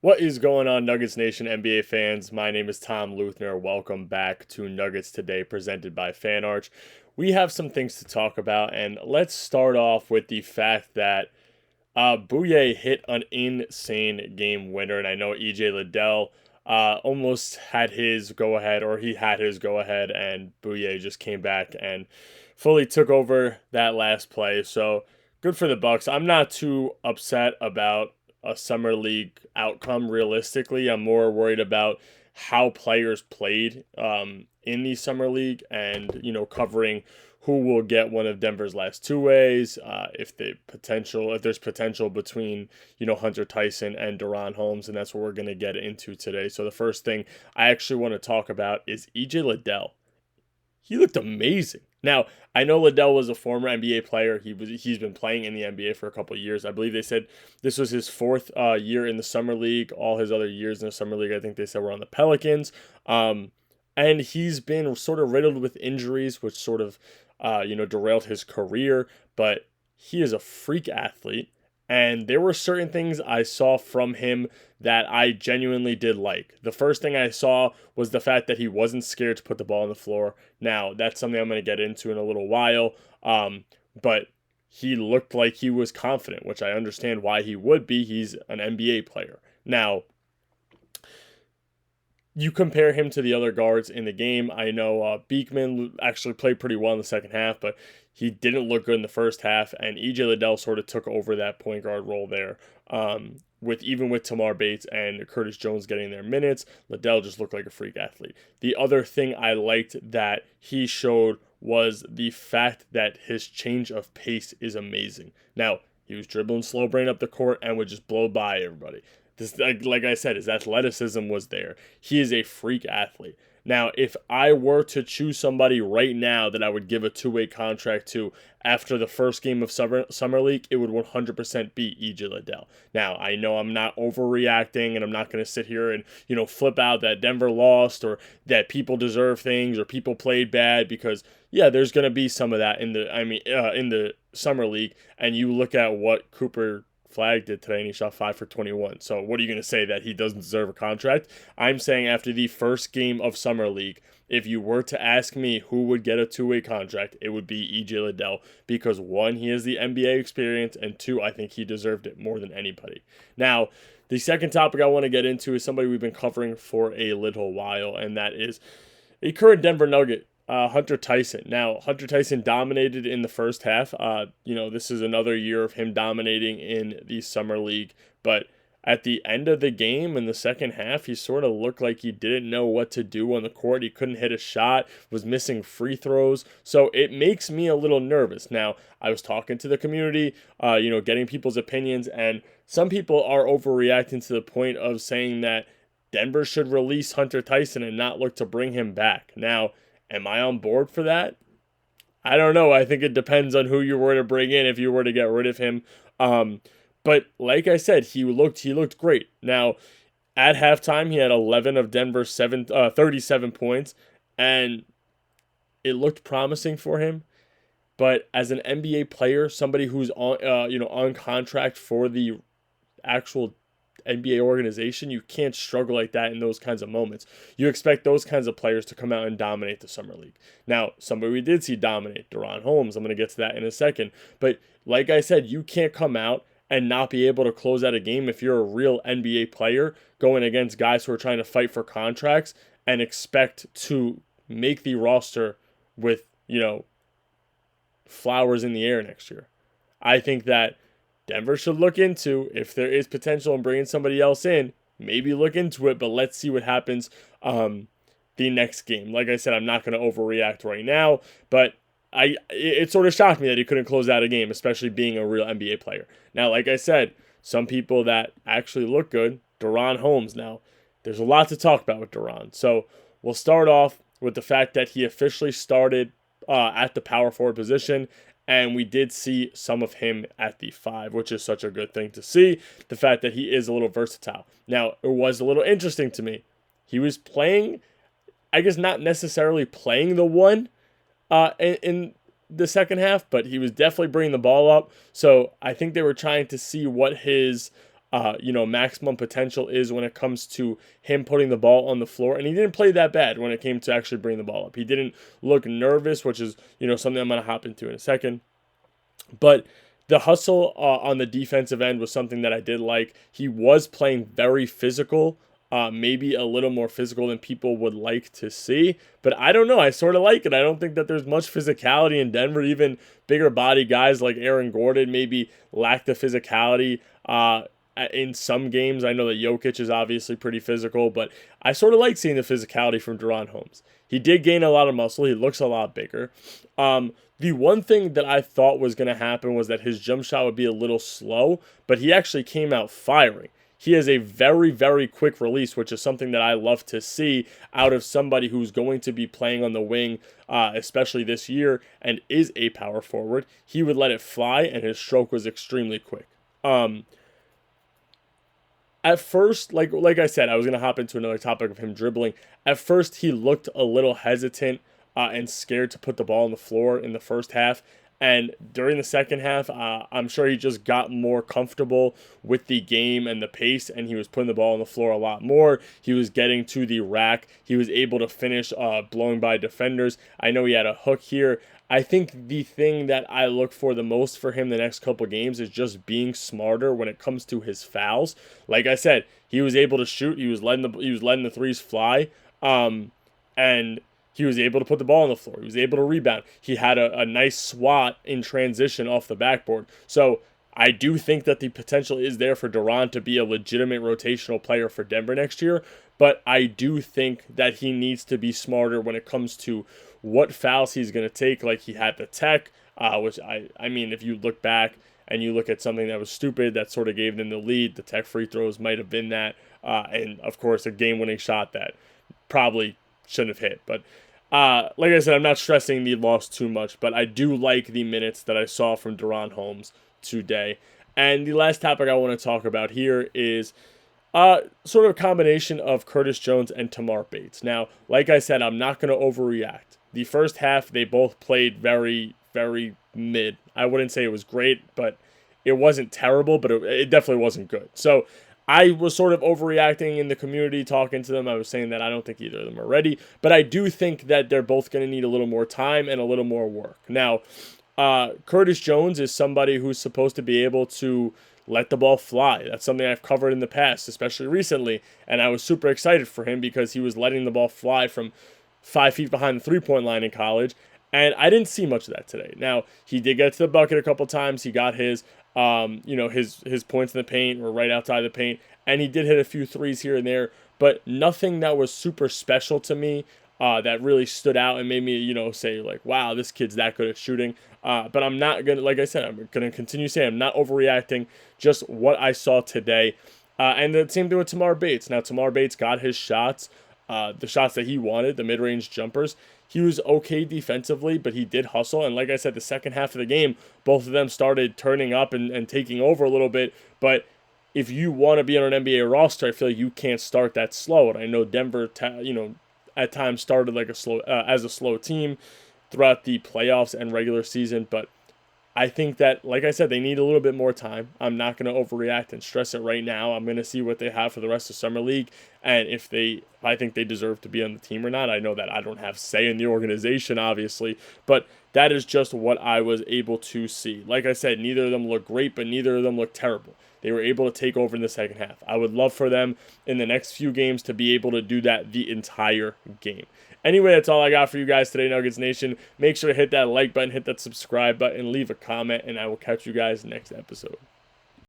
What is going on, Nuggets Nation NBA fans? My name is Tom Leuthner. Welcome back to Nuggets Today, presented by FanArch. We have some things to talk about, and let's start off with the fact that Bouye hit an insane game winner, and I know EJ Liddell almost had his go ahead, or he had his go ahead, and Bouye just came back and fully took over that last play. So good for the Bucks. I'm not too upset about a summer league outcome. Realistically, I'm more worried about how players played in the summer league, and covering who will get one of Denver's last two ways, if there's potential between Hunter Tyson and Deron Holmes, and that's what we're going to get into today. So the first thing I actually want to talk about is EJ Liddell. He looked amazing. Now, I know Liddell was a former NBA player. He's been playing in the NBA for a couple of years. I believe they said this was his fourth year in the summer league. All his other years in the summer league, I think they said, were on the Pelicans. And he's been sort of riddled with injuries, which sort of derailed his career. But he is a freak athlete. And there were certain things I saw from him that I genuinely did like. The first thing I saw was the fact that he wasn't scared to put the ball on the floor. Now, that's something I'm going to get into in a little while. But he looked like he was confident, which I understand why he would be. He's an NBA player. Now, you compare him to the other guards in the game. I know Beekman actually played pretty well in the second half, but he didn't look good in the first half, and EJ Liddell sort of took over that point guard role there. With Tamar Bates and Curtis Jones getting their minutes, Liddell just looked like a freak athlete. The other thing I liked that he showed was the fact that his change of pace is amazing. Now, he was dribbling slow brain up the court and would just blow by everybody. This, like I said, his athleticism was there. He is a freak athlete. Now, if I were to choose somebody right now that I would give a two-way contract to after the first game of summer league, it would 100% be EJ Liddell. Now, I know I'm not overreacting, and I'm not going to sit here and flip out that Denver lost or that people deserve things or people played bad, because yeah, there's going to be some of that in the summer league. And you look at what Cooper Flag did today, and he shot 5 for 21. So what are you going to say, that he doesn't deserve a contract? I'm saying after the first game of Summer League, if you were to ask me who would get a two-way contract, it would be EJ Liddell, because one, he has the NBA experience, and two, I think he deserved it more than anybody. Now, the second topic I want to get into is somebody we've been covering for a little while, and that is a current Denver Nugget, Hunter Tyson. Now, Hunter Tyson dominated in the first half. This is another year of him dominating in the summer league. But at the end of the game, in the second half, he sort of looked like he didn't know what to do on the court. He couldn't hit a shot, was missing free throws. So it makes me a little nervous. Now, I was talking to the community, getting people's opinions, and some people are overreacting to the point of saying that Denver should release Hunter Tyson and not look to bring him back. Now, am I on board for that? I don't know. I think it depends on who you were to bring in if you were to get rid of him. But like I said, he looked great. Now, at halftime, he had 11 of Denver's 37 points, and it looked promising for him. But as an NBA player, somebody who's on contract for the actual NBA organization, you can't struggle like that in those kinds of moments. You expect those kinds of players to come out and dominate the summer league. Now, somebody we did see dominate, Deron Holmes. I'm going to get to that in a second. But like I said, you can't come out and not be able to close out a game if you're a real NBA player going against guys who are trying to fight for contracts and expect to make the roster with, flowers in the air next year. I think that Denver should look into, if there is potential in bringing somebody else in, maybe look into it, but let's see what happens the next game. Like I said, I'm not going to overreact right now, but it sort of shocked me that he couldn't close out a game, especially being a real NBA player. Now, like I said, some people that actually look good, Deron Holmes. Now, there's a lot to talk about with Deron. So we'll start off with the fact that he officially started at the power forward position, and we did see some of him at the 5, which is such a good thing to see. The fact that he is a little versatile. Now, it was a little interesting to me. He was playing, I guess not necessarily playing the 1 in the second half, but he was definitely bringing the ball up. So I think they were trying to see what his maximum potential is when it comes to him putting the ball on the floor. And he didn't play that bad when it came to actually bringing the ball up. He didn't look nervous, which is, something I'm going to hop into in a second. But the hustle on the defensive end was something that I did like. He was playing very physical, maybe a little more physical than people would like to see. But I don't know. I sort of like it. I don't think that there's much physicality in Denver. Even bigger body guys like Aaron Gordon maybe lack the physicality in some games. I know that Jokic is obviously pretty physical, but I sort of like seeing the physicality from DeRon Holmes. He did gain a lot of muscle. He looks a lot bigger. The one thing that I thought was going to happen was that his jump shot would be a little slow, but he actually came out firing. He has a very, very quick release, which is something that I love to see out of somebody who's going to be playing on the wing, especially this year, and is a power forward. He would let it fly, and his stroke was extremely quick. At first, like I said, I was going to hop into another topic of him dribbling. At first, he looked a little hesitant and scared to put the ball on the floor in the first half. And during the second half, I'm sure he just got more comfortable with the game and the pace, and he was putting the ball on the floor a lot more. He was getting to the rack. He was able to finish blowing by defenders. I know he had a hook here. I think the thing that I look for the most for him the next couple games is just being smarter when it comes to his fouls. Like I said, he was able to shoot. He was letting the threes fly, and he was able to put the ball on the floor. He was able to rebound. He had a nice swat in transition off the backboard. So I do think that the potential is there for DeRon to be a legitimate rotational player for Denver next year. But I do think that he needs to be smarter when it comes to what fouls he's going to take. Like he had the tech, which I mean, if you look back and you look at something that was stupid that sort of gave them the lead, the tech free throws might have been that. And of course, a game-winning shot that probably shouldn't have hit. But like I said, I'm not stressing the loss too much, but I do like the minutes that I saw from DeRon Holmes today. And the last topic I want to talk about here is sort of a combination of Curtis Jones and Tamar Bates. Now, like I said, I'm not going to overreact. The first half, they both played very, very mid. I wouldn't say it was great, but it wasn't terrible, but it definitely wasn't good. So I was sort of overreacting in the community, talking to them. I was saying that I don't think either of them are ready, but I do think that they're both going to need a little more time and a little more work. Now, Curtis Jones is somebody who's supposed to be able to let the ball fly. That's something I've covered in the past, especially recently, and I was super excited for him because he was letting the ball fly from 5 feet behind the three-point line in college, and I didn't see much of that today. Now, he did get to the bucket a couple times. He got his points in the paint or right outside the paint, and he did hit a few threes here and there, but nothing that was super special to me that really stood out and made me, say like, wow, this kid's that good at shooting. But I'm not going to, like I said, I'm going to continue saying I'm not overreacting, just what I saw today. And the same thing with Tamar Bates. Now, Tamar Bates got his shots, the shots that he wanted, the mid-range jumpers. He was okay defensively, but he did hustle. And like I said, the second half of the game, both of them started turning up and taking over a little bit. But if you want to be on an NBA roster, I feel like you can't start that slow. And I know Denver, at times started like as a slow team throughout the playoffs and regular season. But I think that, like I said, they need a little bit more time. I'm not going to overreact and stress it right now. I'm going to see what they have for the rest of Summer League. And if I think they deserve to be on the team or not. I know that I don't have say in the organization, obviously. But that is just what I was able to see. Like I said, neither of them look great, but neither of them look terrible. They were able to take over in the second half. I would love for them in the next few games to be able to do that the entire game. Anyway, that's all I got for you guys today, Nuggets Nation. Make sure to hit that like button, hit that subscribe button, leave a comment, and I will catch you guys next episode.